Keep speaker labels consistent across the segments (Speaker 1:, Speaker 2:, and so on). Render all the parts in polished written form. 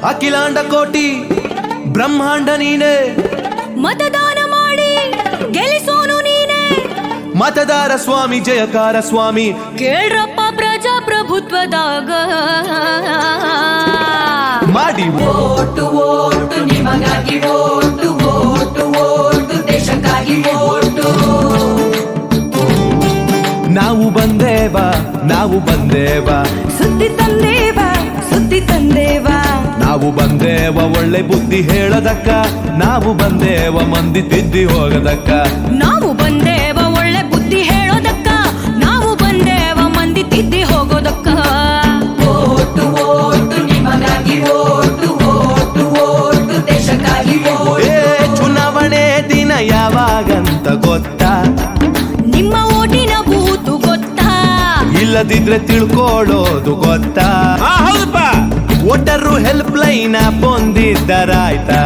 Speaker 1: ಅಖಿಲಾಂಡ ಕೋಟಿ ಬ್ರಹ್ಮಾಂಡ ನೀನೆ,
Speaker 2: ಮತದಾನ ಮಾಡಿ ಗೆಲ್ಲಿಸೋನು ನೀನೆ,
Speaker 1: ಮತದಾರ ಸ್ವಾಮಿ ಜಯಕಾರ ಸ್ವಾಮಿ.
Speaker 2: ಕೇಳ್ರಪ್ಪ ಪ್ರಜಾಪ್ರಭುತ್ವದಾಗ
Speaker 1: ಮಾಡಿ
Speaker 3: ಓಟು ಓಟು ನಿಮಗಾಗಿ ಓಟು ಓಟು ಓಟು ದೇಶಕ್ಕಾಗಿ ಓಟು.
Speaker 1: ನಾವು ಬಂದೇವ ನಾವು ಬಂದೇವ,
Speaker 2: ಸುದ್ದಿ ತಂದೇವ ಸುದ್ದಿ ತಂದೇವ,
Speaker 1: ನಾವು ಬಂದೇವ ಒಳ್ಳೆ ಬುದ್ಧಿ ಹೇಳದಕ್ಕ, ನಾವು ಬಂದೇವ ಮಂದಿ ತಿದ್ದಿ ಹೋಗದಕ್ಕ.
Speaker 2: ನಾವು ಬಂದೇವ ಒಳ್ಳೆ ಬುದ್ಧಿ ಹೇಳೋದಕ್ಕ, ನಾವು ಬಂದೇವ ಮಂದಿ ತಿದ್ದಿ ಹೋಗೋದಕ್ಕ.
Speaker 3: ಓಟು ಓಟು ನಿಮಗಾಗಿ ಓಟು ಓಟು ಓಟು ದೇಶಕ್ಕಾಗಿ ಓಟು.
Speaker 1: ಚುನಾವಣೆ ದಿನ ಯಾವಾಗಂತ ಗೊತ್ತಾ?
Speaker 2: ನಿಮ್ಮ ಓಟಿನ ಬೂತು ಗೊತ್ತಾ?
Speaker 1: ಇಲ್ಲದಿದ್ರೆ ತಿಳ್ಕೊಳ್ಳೋದು ಗೊತ್ತಾ?
Speaker 4: ಹೌದಪ್ಪ.
Speaker 1: ವೋಟರು ಹೆಲ್ಪ್ ಲೈನ್ ಹೊಂದಿದ್ದರಾಯ್ತಾ?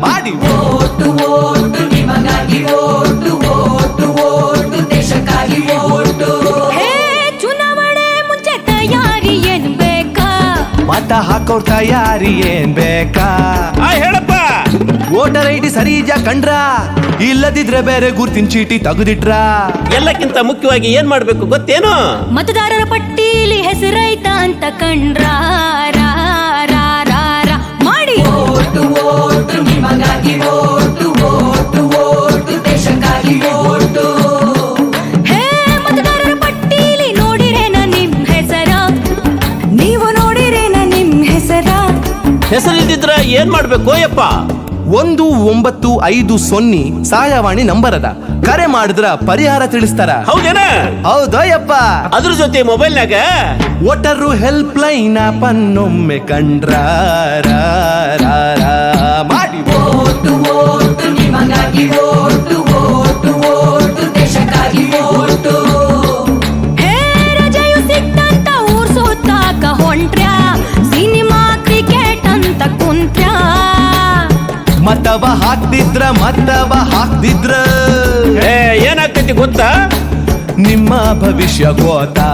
Speaker 1: ಮಾಡಿ
Speaker 3: ಓಟು ಓಟು ನಿಮಗಾಗಿ ಓಟು ಓಟು ಓಟು ದೇಶಕ್ಕಾಗಿ ಓಟು.
Speaker 2: ಹೇ ಚುನಾವಣೆ ಮುಂಚೆ ತಯಾರಿ ಏನ್ ಬೇಕಾ?
Speaker 1: ಮತ ಹಾಕೋರ್ ತಯಾರಿ ಏನ್ ಬೇಕಾ?
Speaker 4: ಹೇಳಪ್ಪ.
Speaker 1: ವೋಟರ್ ಐಡಿ ಸರಿ ಇದ್ಯಾ ಕಂಡ್ರ? ಇಲ್ಲದಿದ್ರೆ ಬೇರೆ ಗುರ್ತಿನ ಚೀಟಿ ತೆಗೆದಿಟ್ರ?
Speaker 4: ಎಲ್ಲಕ್ಕಿಂತ ಮುಖ್ಯವಾಗಿ ಏನ್ ಮಾಡ್ಬೇಕು ಗೊತ್ತೇನು?
Speaker 2: ಮತದಾರರ ಪಟ್ಟೀಲಿ ಹೆಸರೈತ ಅಂತ ಕಂಡ್ರ ಮಾಡಿ.
Speaker 3: ಓಟು ಓಟು ನಿಮಗಾಗಿ ಓಟು ಓಟು ಓಟು ದೇಶಕ್ಕಾಗಿ ಓಟು.
Speaker 2: ಹೇ ಮತದಾರರ ಪಟ್ಟೀಲಿ ನೋಡಿರೇನ ನಿಮ್ ಹೆಸರ? ನೀವು ನೋಡಿರೇನ ನಿಮ್ ಹೆಸರ?
Speaker 4: ಹೆಸರಿಲ್ದಿದ್ರ ಏನ್ ಮಾಡ್ಬೇಕು ಯಪ್ಪ?
Speaker 1: 1950 ಸಹಾಯವಾಣಿ ನಂಬರ್ ಅದ, ಕರೆ ಮಾಡಿದ್ರ ಪರಿಹಾರ ತಿಳಿಸ್ತಾರ.
Speaker 4: ಹೌದೇನ?
Speaker 1: ಹೌದಯ್ಯಪ್ಪ.
Speaker 4: ಅದ್ರ ಜೊತೆ ಮೊಬೈಲ್ನಾಗ
Speaker 1: ವೋಟರು ಹೆಲ್ಪ್ ಲೈನ್ ಪನ್ನೊಮ್ಮೆ ಕಂಡ್ರ ಮಾಡಿ.
Speaker 3: ಓಟು ಓಟು ನಿಮಗಾಗಿ ಓಟು ಓಟು ಓಟು ದೇಶಕ್ಕಾಗಿ ಓಟು.
Speaker 2: ಹೇ ರಜೆಯು ಸಿಕ್ತಂತ ಊರ್ ಸುತ್ತಾಕ ಹೊಂಟ್ರ್ಯಾ? ಸಿನಿಮಾ ಕ್ರಿಕೆಟ್ ಅಂತ ಕುಂತ್ರ್ಯಾ?
Speaker 1: ಮತವ ಹಾಕ್ದಿದ್ರ
Speaker 4: ಏನಾಗ್ತೈತಿ ಗೊತ್ತಾ?
Speaker 1: ನಿಮ್ಮ ಭವಿಷ್ಯ ಗೋತಾ